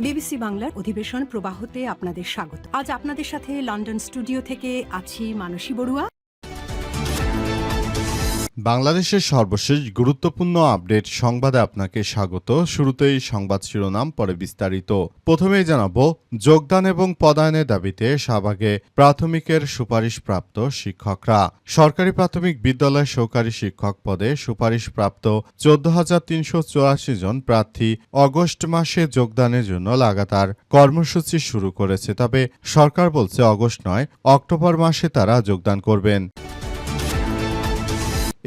BBC বাংলার অধিবেশন প্রবাহতে আপনাদের স্বাগত। আজ আপনাদের সাথে লন্ডন স্টুডিও থেকে আছি মানসী বড়ুয়া। বাংলাদেশের সর্বশেষ গুরুত্বপূর্ণ আপডেট সংবাদে আপনাকে স্বাগত। শুরুতেই সংবাদ শিরোনাম, পরে বিস্তারিত। প্রথমেই জানাবো, যোগদান এবং পদায়নের দাবিতে শাহবাগে প্রাথমিকের সুপারিশপ্রাপ্ত শিক্ষকরা। সরকারি প্রাথমিক বিদ্যালয় সহকারী শিক্ষক পদে সুপারিশপ্রাপ্ত 14,384 জন প্রার্থী অগস্ট মাসে যোগদানের জন্য লাগাতার কর্মসূচি শুরু করেছে। তবে সরকার বলছে অগস্ট নয়, অক্টোবর মাসে তারা যোগদান করবেন।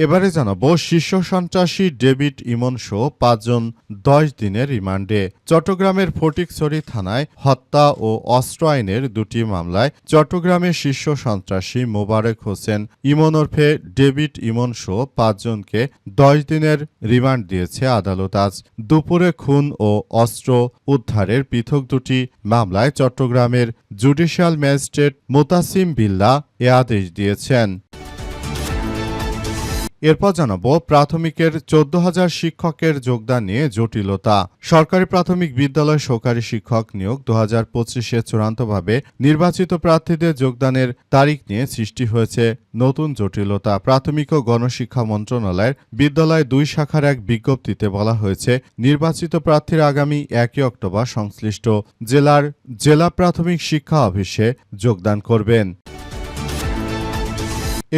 এবারে জানাবো, শীর্ষ সন্ত্রাসী ডেভিড ইমন সহ 5 জন 10 দিনের রিমান্ডে। চট্টগ্রামের ফটিকছড়ি থানায় হত্যা ও অস্ত্র আইনের 2টি মামলায় চট্টগ্রামের শীর্ষ সন্ত্রাসী মোবারক হোসেন ইমন ওরফে ডেভিড ইমন সহ 5 জনকে 10 দিনের রিমান্ড দিয়েছে আদালত। আজ দুপুরে খুন ও অস্ত্র উদ্ধারের পৃথক 2টি মামলায় চট্টগ্রামের জুডিশিয়াল ম্যাজিস্ট্রেট মোতাসিম বিল্লাহ এ আদেশ দিয়েছেন। এরপর জানাবো, প্রাথমিকের 14,000 শিক্ষকের যোগদান নিয়ে জটিলতা। সরকারি প্রাথমিক বিদ্যালয় সহকারী শিক্ষক নিয়োগ 2025-এ চূড়ান্তভাবে নির্বাচিত প্রার্থীদের যোগদানের তারিখ নিয়ে সৃষ্টি হয়েছে নতুন জটিলতা। প্রাথমিক ও গণশিক্ষা মন্ত্রণালয়ের বিদ্যালয় 2 শাখার এক বিজ্ঞপ্তিতে বলা হয়েছে, নির্বাচিত প্রার্থীরা আগামী 1 অক্টোবর সংশ্লিষ্ট জেলা প্রাথমিক শিক্ষা অফিসে যোগদান করবেন।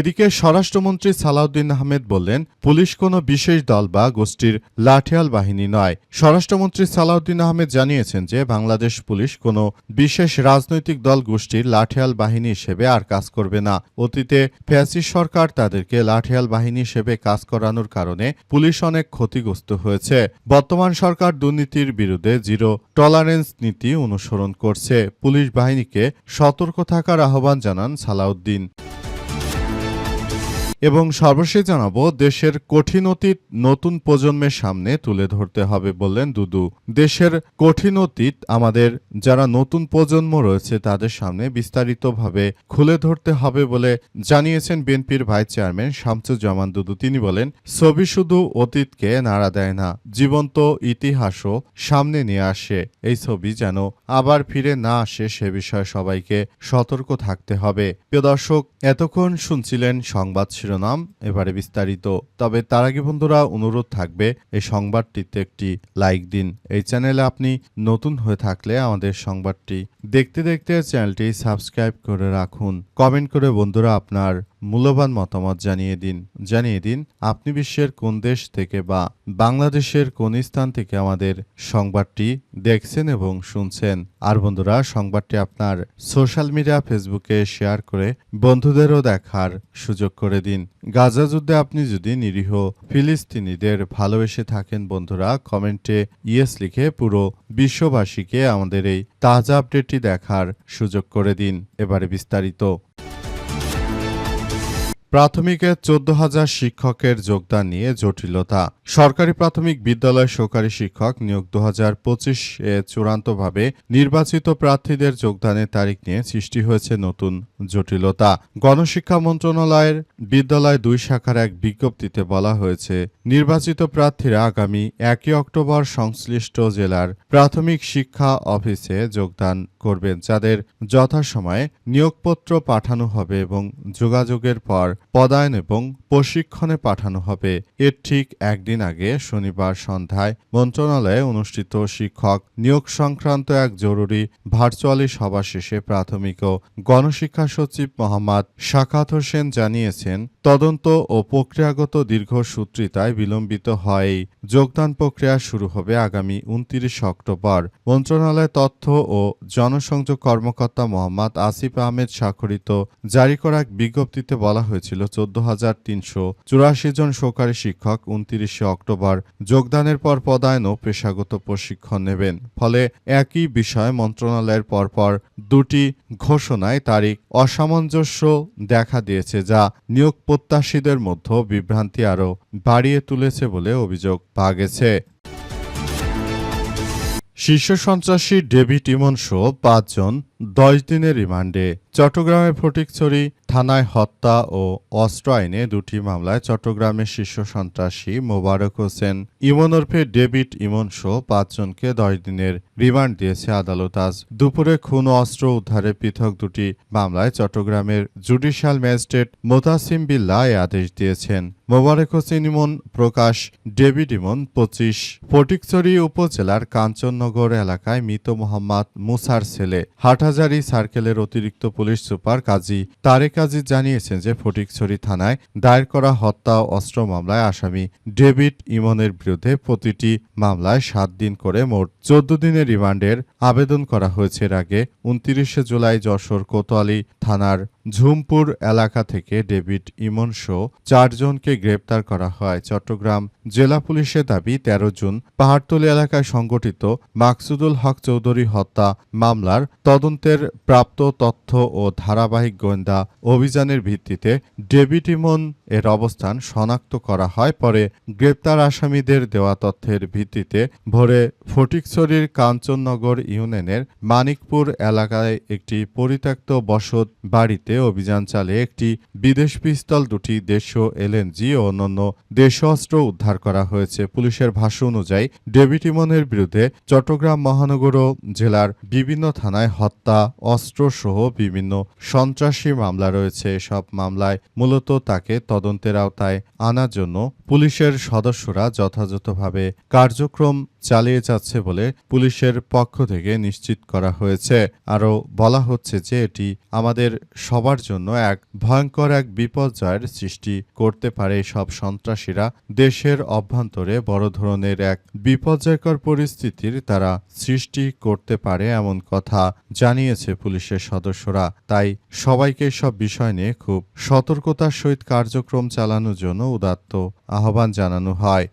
এদিকে স্বরাষ্ট্রমন্ত্রী সালাউদ্দিন আহমেদ বললেন, পুলিশ কোনো বিশেষ দল বা গোষ্ঠীর লাঠিয়াল বাহিনী নয়। স্বরাষ্ট্রমন্ত্রী সালাউদ্দিন আহমেদ জানিয়েছেন যে বাংলাদেশ পুলিশ কোনো বিশেষ রাজনৈতিক দল গোষ্ঠীর লাঠিয়াল বাহিনী হিসেবে আর কাজ করবে না। অতীতে ফ্যাসিস্ট সরকার তাদেরকে লাঠিয়াল বাহিনী হিসেবে কাজ করানোর কারণে পুলিশ অনেক ক্ষতিগ্রস্ত হয়েছে। বর্তমান সরকার দুর্নীতির বিরুদ্ধে জিরো টলারেন্স নীতি অনুসরণ করছে। পুলিশ বাহিনীকে সতর্ক থাকার আহ্বান জানান সালাউদ্দিন। এবং সর্বশেষ জানাবো, দেশের কঠিন অতীত নতুন প্রজন্মের সামনে তুলে ধরতে হবে বললেন দুদু। দেশের কঠিন অতীত আমাদের যারা নতুন প্রজন্ম রয়েছে তাদের সামনে বিস্তারিতভাবে খুলে ধরতে হবে বলে জানিয়েছেন বিএনপির ভাইস চেয়ারম্যান শামসুজ্জামান দুদু। তিনি বলেন, ছবি শুধু অতীতকে নাড়া দেয় না, জীবন্ত ইতিহাসও সামনে নিয়ে আসে। এই ছবি যেন আবার ফিরে না আসে সে বিষয়ে সবাইকে সতর্ক থাকতে হবে। প্রিয় দর্শক, এতক্ষণ শুনছিলেন সংবাদ শিরোনাম, এবারে বিস্তারিত। তবে তার আগে বন্ধুরা, অনুরোধ থাকবে এই সংবাদটিতে একটি লাইক দিন। এই চ্যানেলে আপনি নতুন হয়ে থাকলে আমাদের সংবাদটি দেখতে দেখতে চ্যানেলটি সাবস্ক্রাইব করে রাখুন। কমেন্ট করে বন্ধুরা আপনার মূল্যবান মতামত জানিয়ে দিন আপনি বিশ্বের কোন দেশ থেকে বা বাংলাদেশের কোন স্থান থেকে আমাদের সংবাদটি দেখছেন এবং শুনছেন। আর বন্ধুরা, সংবাদটি আপনার সোশ্যাল মিডিয়া ফেসবুকে শেয়ার করে বন্ধুদেরও দেখার সুযোগ করে দিন। গাজা যুদ্ধে আপনি যদি নিরীহ ফিলিস্তিনিদের ভালোবেসে থাকেন বন্ধুরা, কমেন্টে ইয়েস লিখে পুরো বিশ্ববাসীকে আমাদের এই তাজা আপডেটটি দেখার সুযোগ করে দিন। এবারে বিস্তারিত। প্রাথমিকের 14,000 শিক্ষকের যোগদান নিয়ে জটিলতা। সরকারি প্রাথমিক বিদ্যালয় সহকারী শিক্ষক নিয়োগ 2025-এ চূড়ান্তভাবে নির্বাচিত প্রার্থীদের যোগদানের তারিখ নিয়ে সৃষ্টি হয়েছে নতুন জটিলতা। গণশিক্ষা মন্ত্রণালয়ের বিদ্যালয় 2 শাখার এক বিজ্ঞপ্তিতে বলা হয়েছে, নির্বাচিত প্রার্থীরা আগামী 1 অক্টোবর সংশ্লিষ্ট জেলার প্রাথমিক শিক্ষা অফিসে যোগদান করবেন, যাদের যথাসময়ে নিয়োগপত্র পাঠানো হবে এবং যোগাযোগের পর পদায়ন এবং প্রশিক্ষণে পাঠানো হবে। এর ঠিক একদিন আগে শনিবার সন্ধ্যায় মন্ত্রণালয়ে অনুষ্ঠিত শিক্ষক নিয়োগ সংক্রান্ত এক জরুরি ভার্চুয়ালি সভা শেষে প্রাথমিক ও গণশিক্ষা সচিব মোহাম্মদ সাখাওয়াত হোসেন জানিয়েছেন, তদন্ত ও প্রক্রিয়াগত দীর্ঘসূত্রিতায় বিলম্বিত হয় যোগদান প্রক্রিয়া শুরু হবে আগামী 29 অক্টোবর। মন্ত্রণালয়ের তথ্য ও জনসংযোগ কর্মকর্তা মোহাম্মদ আসিফ আহমেদ স্বাক্ষরিত জারি করা এক বিজ্ঞপ্তিতে বলা হয়েছিল, 14,384 জন সহকারী শিক্ষক 29 অক্টোবর যোগদানের পর পদায়ন ও পেশাগত প্রশিক্ষণ নেবেন। ফলে একই বিষয়ে মন্ত্রণালয়ের পরপর 2টি ঘোষণায় তারিখ অসামঞ্জস্য দেখা দিয়েছে, যা নিয়োগ প্রত্যাশীদের মধ্যে বিভ্রান্তি আরও বাড়িয়ে তুলেছে বলে অভিযোগ পাওয়া গেছে। শীর্ষ সন্ত্রাসী ডেভিড ইমন সহ 5 জন 10 দিনের রিমান্ডে। চট্টগ্রামের ফটিকছড়ি থানায় হত্যা ও অস্ত্র আইনে 2টি মামলায় চট্টগ্রামের শীর্ষ সন্ত্রাসী মোবারক হোসেন ইমন ওরফে ডেভিড ইমন সহ 5 জনকে 10 দিনের রিমান্ড দিয়েছে আদালত। আজ দুপুরে খুন ও অস্ত্র উদ্ধারে পৃথক 2টি মামলায় চট্টগ্রামের জুডিশিয়াল ম্যাজিস্ট্রেট মোতাসিম বিল্লাহ এ আদেশ দিয়েছেন। মোবারক হোসেন ইমন প্রকাশ ডেভিড ইমন 25 ফটিকছড়ি উপজেলার কাঞ্চননগর এলাকায় মৃত মোহাম্মদ মুসার ছেলে। হাটহাজারী সার্কেলের অতিরিক্ত পুলিশ সুপার কাজী তারেক আজিজ জানিয়েছেন যে ফটিকছড়ি থানায় দায়ের করা হত্যা ও অস্ত্র মামলায় আসামি ডেভিড ইমনের বিরুদ্ধে প্রতিটি মামলায় 7 দিন করে মোট 14 দিনের রিমান্ডের আবেদন করা হয়েছে। এর আগে 29 জুলাই যশোর কোতোয়ালি থানার ঝুমপুর এলাকা থেকে ডেভিড ইমন সহ 4 জনকে গ্রেপ্তার করা হয়। চট্টগ্রাম জেলা পুলিশের দাবি 13 জুন পাহাড়তলী এলাকায় সংঘটিত মাকসুদুল হক চৌধুরী হত্যা মামলার তদন্তের প্রাপ্ত তথ্য ও ধারাবাহিক গোয়েন্দা অভিযানের ভিত্তিতে ডেভিড ইমন এর অবস্থান শনাক্ত করা হয়। পরে গ্রেপ্তার আসামিদের দেওয়া তথ্যের ভিত্তিতে ভোরে ফটিকছড়ির কাঞ্চননগর ইউনিয়নের মানিকপুর এলাকায় একটি পরিত্যক্ত বসত বাড়িতে অভিযান চালিয়ে একটি বিদেশ পিস্তল, 2টি দেশীয় এলএনজি ও অন্যান্য দেশীয় অস্ত্র উদ্ধার করা হয়েছে। পুলিশের ভাষ্য অনুযায়ী ডেভিড ইমনের বিরুদ্ধে চট্টগ্রাম মহানগর ও জেলার বিভিন্ন থানায় হত্যা, অস্ত্র সহ বিভিন্ন সন্ত্রাসী মামলা রয়েছে। এসব মামলায় মূলত তাকে তদন্তের আওতায় আনার জন্য পুলিশের সদস্যরা যথাযথভাবে কার্যক্রম চালিয়ে যাচ্ছে বলে পুলিশের পক্ষ থেকে নিশ্চিত করা হয়েছে। আরও বলা হচ্ছে যে এটি আমাদের সবার জন্য এক ভয়ঙ্কর এক বিপর্যয়ের সৃষ্টি করতে পারে। সব সন্ত্রাসীরা দেশের অভ্যন্তরে বড় ধরনের এক বিপর্যয়কর পরিস্থিতির তারা সৃষ্টি করতে পারে এমন কথা জানিয়েছে পুলিশের সদস্যরা। তাই সবাইকে সব বিষয় নিয়ে খুব সতর্কতার সহিত কার্যক্রম চালানোর জন্য উদাত্ত আহ্বান জানানো হয়।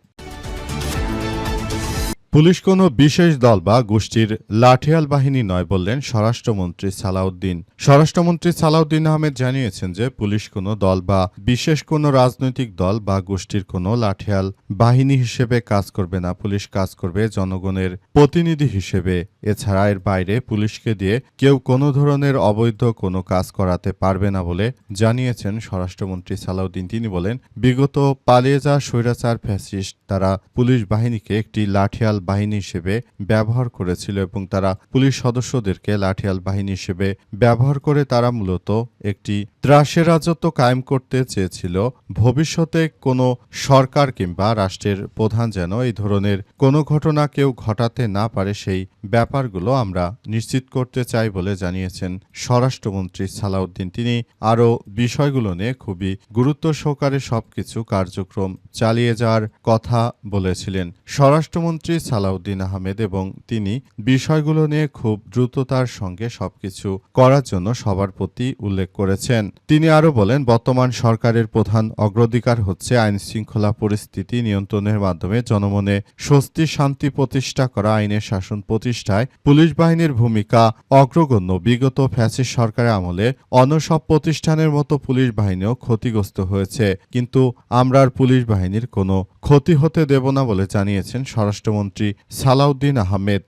পুলিশ কোনো বিশেষ দল বা গোষ্ঠীর লাঠিয়াল বাহিনী নয় বললেন স্বরাষ্ট্রমন্ত্রী সালাউদ্দিন। স্বরাষ্ট্রমন্ত্রী সালাউদ্দিন আহমেদ জানিয়েছেন যে পুলিশ কোনো দল বা বিশেষ কোনো রাজনৈতিক দল বা গোষ্ঠীর কোনো লাঠিয়াল বাহিনী হিসেবে কাজ করবে না। পুলিশ কাজ করবে জনগণের প্রতিনিধি হিসেবে। এছাড়া এর বাইরে পুলিশকে দিয়ে কেউ কোনো ধরনের অবৈধ কোনো কাজ করাতে পারবে না বলে জানিয়েছেন স্বরাষ্ট্রমন্ত্রী সালাউদ্দিন। তিনি বলেন, বিগত পালিয়ে যাওয়া স্বৈরাচার ফ্যাসিস্ট তারা পুলিশ বাহিনীকে একটি লাঠিয়াল বাহিনী হিসেবে ব্যবহার করেছিল এবং তারা পুলিশ সদস্যদেরকে লাঠিয়াল বাহিনী হিসেবে ব্যবহার করে তারা মূলত একটি ত্রাসের রাজত্ব কায়েম করতে চেয়েছিল। ভবিষ্যতে কোনো সরকার কিংবা রাষ্ট্রের প্রধান যেন এই ধরনের কোনো ঘটনা কেউ ঘটাতে না পারে সেই ব্যাপারগুলো আমরা নিশ্চিত করতে চাই বলে জানিয়েছেন স্বরাষ্ট্রমন্ত্রী সালাউদ্দিন। তিনি আরও বিষয়গুলো নিয়ে খুবই গুরুত্ব সহকারে সবকিছু কার্যক্রম চালিয়ে যাওয়ার কথা বলেছিলেন স্বরাষ্ট্রমন্ত্রী সালাউদ্দিন আহমেদ এবং তিনি বিষয়গুলো নিয়ে খুব দ্রুততার সঙ্গে সবকিছু করার জন্য সবার প্রতি উল্লেখ করেছেন। তিনি আরও বলেন, বর্তমান সরকারের প্রধান অগ্রাধিকার হচ্ছে আইন শৃঙ্খলা পরিস্থিতি নিয়ন্ত্রণের মাধ্যমে জনমনে স্বস্তি শান্তি প্রতিষ্ঠা করা। আইনের শাসন প্রতিষ্ঠায় পুলিশ বাহিনীর ভূমিকা অগ্রগণ্য। বিগত ফ্যাসিস্ট সরকারের আমলে অন্য সব প্রতিষ্ঠানের মতো পুলিশ বাহিনীও ক্ষতিগ্রস্ত হয়েছে, কিন্তু আমরা আর পুলিশ বাহিনীর কোনো ক্ষতি হতে দেব না বলে জানিয়েছেন স্বরাষ্ট্রমন্ত্রী সালাউদ্দিন আহমেদ।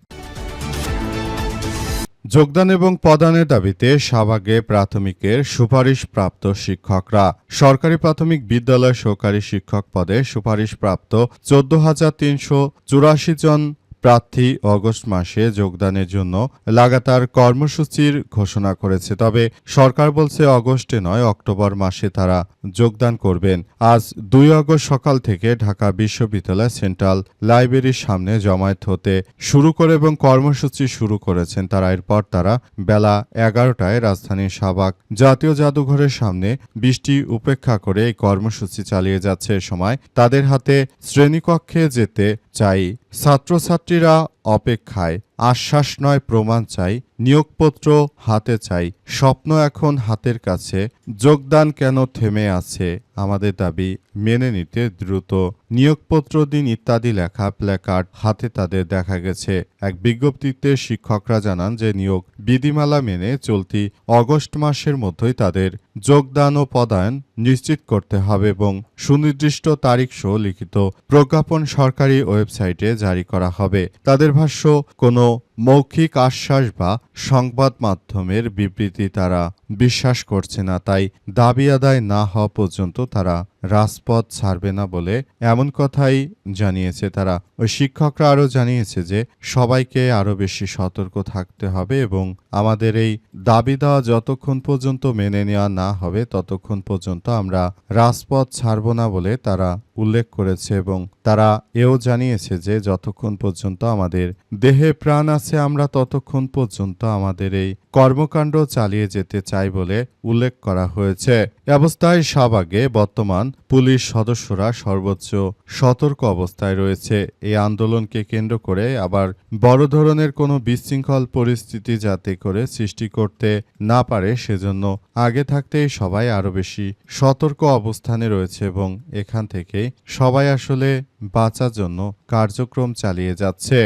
যোগদান এবং পদায়নের দাবিতে শাহবাগে প্রাথমিকের সুপারিশপ্রাপ্ত শিক্ষকরা। সরকারি প্রাথমিক বিদ্যালয় সহকারী শিক্ষক পদে সুপারিশপ্রাপ্ত 14,384 জন প্রার্থী আগস্ট মাসে যোগদানের জন্য লাগাতার কর্মসূচির ঘোষণা করেছে। তবে সরকার বলছে আগস্টে নয়, অক্টোবর মাসে তারা যোগদান করবেন। আজ 2 আগস্ট সকাল থেকে ঢাকা বিশ্ববিদ্যালয় সেন্ট্রাল লাইব্রেরির সামনে জমায়েত হতে শুরু করে এবং কর্মসূচি শুরু করেছেন তারা। এরপর তারা বেলা 11টায় রাজধানীর শাহবাগ জাতীয় জাদুঘরের সামনে বৃষ্টি উপেক্ষা করে এই কর্মসূচি চালিয়ে যাচ্ছে। এ সময় তাদের হাতে শ্রেণীকক্ষে যেতে চাই ছাত্রছাত্রীরা অপেক্ষায়। আশ্বাস নয়, প্রমাণ চাই, নিয়োগপত্র হাতে চাই, স্বপ্ন এখন হাতের কাছে। যোগদান কেন থেমে আছে? আমাদের দাবি মেনে নিতে দ্রুত নিয়োগপত্র দিন ইত্যাদি লেখা প্ল্যাকার্ড হাতে তাদের দেখা গেছে। এক বিজ্ঞপ্তিতে শিক্ষকরা জানান যে নিয়োগ বিধিমালা মেনে চলতি আগস্ট মাসের মধ্যেই তাদের যোগদান ও পদায়ন নিশ্চিত করতে হবে এবং সুনির্দিষ্ট তারিখ সহ লিখিত প্রজ্ঞাপন সরকারি ওয়েবসাইটে জারি করা হবে। তাদের ভাষ্য, কোনো মৌখিক আশ্বাস বা সংবাদ মাধ্যমের বিবৃতি তারা বিশ্বাস করছে না, তাই দাবি আদায় না হওয়া পর্যন্ত তারা রাজপথ ছাড়বে না বলে এমন কথাই জানিয়েছে তারা। ওই শিক্ষকরা আরও জানিয়েছে যে সবাইকে আরও বেশি সতর্ক থাকতে হবে এবং আমাদের এই দাবি দেওয়া যতক্ষণ পর্যন্ত মেনে নেওয়া না হবে ততক্ষণ পর্যন্ত আমরা রাজপথ ছাড়ব না বলে তারা উল্লেখ করেছে এবং তারা এও জানিয়েছে যে যতক্ষণ পর্যন্ত আমাদের দেহে প্রাণ আছে আমরা ততক্ষণ পর্যন্ত আমাদের এই কর্মকাণ্ড চালিয়ে যেতে চাই বলে উল্লেখ করা হয়েছে। এ অবস্থায় শাহবাগে বর্তমান পুলিশ সদস্যরা সর্বোচ্চ সতর্ক অবস্থায় রয়েছে। এই আন্দোলনকে কেন্দ্র করে আবার বড় ধরনের কোনো বিশৃঙ্খল পরিস্থিতি যাতে করে সৃষ্টি করতে না পারে সেজন্য আগে থাকতেই সবাই আরও বেশি সতর্ক অবস্থানে রয়েছে এবং এখান থেকে সবাই আসলে বাঁচার জন্য কার্যক্রম চালিয়ে যাচ্ছে।